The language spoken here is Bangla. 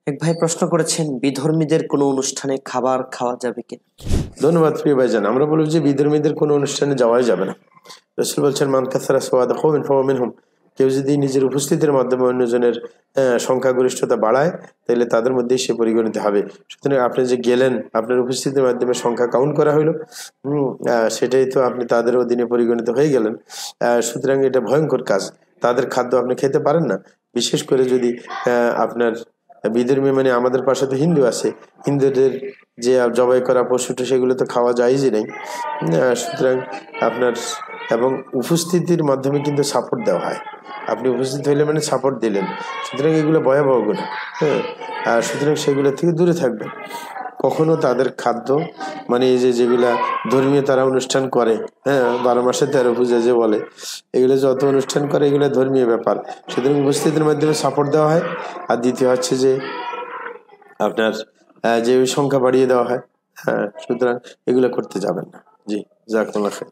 এক ভাই প্রশ্ন করেছেন, বিধর্মীদের কোনো অনুষ্ঠানে খাবার খাওয়া যাবে কিনা? ধন্যবাদ প্রিয় ভাইজান। আমরা বলব যে বিধর্মীদের কোনো অনুষ্ঠানে যাওয়াই যাবে না। রাসূল বলছেন, মান কাসারা সাওয়াদা কওমিন ফাহুয়া মিনহুম। কেউ যদি নিজের উপস্থিতির মাধ্যমে অন্যজনের সংখ্যাগরিষ্ঠতা বাড়ায়, তাহলে তাদের মধ্যেই সে পরিগণিত হবে। সুতরাং আপনি যে গেলেন, আপনার উপস্থিতির মাধ্যমে সংখ্যা কাউন্ট করা হইলো, সেটাই তো আপনি তাদের অধীনে পরিগণিত হয়ে গেলেন। সুতরাং এটা ভয়ঙ্কর কাজ। তাদের খাদ্য আপনি খেতে পারেন না। বিশেষ করে যদি আপনার বিধর্মী, মানে আমাদের পাশে তো হিন্দু আছে, হিন্দুদের যে জবাই করা পশুটা সেগুলো তো খাওয়া যায়ই নেই। সুতরাং আপনার এবং উপস্থিতির মাধ্যমে কিন্তু সাপোর্ট দেওয়া হয়। আপনি উপস্থিত হইলে মানে সাপোর্ট দিলেন, সুতরাং এগুলো ভয়াবহ গুনাহ। আর সুতরাং সেগুলো থেকে দূরে থাকবেন। কখনো তাদের খাদ্য, মানে এই যে যেগুলা ধর্মীয় তারা অনুষ্ঠান করে, 12 মাসে 13 পূজা যে বলে, এগুলো যত অনুষ্ঠান করে এগুলো ধর্মীয় ব্যাপার। সুতরাং উপস্থিতির মাধ্যমে সাপোর্ট দেওয়া হয়। আর দ্বিতীয় হচ্ছে যে আপনার যে সংখ্যা বাড়িয়ে দেওয়া হয়। সুতরাং এগুলো করতে যাবেন না। জি, জাযাকুমুল্লাহ খাইর।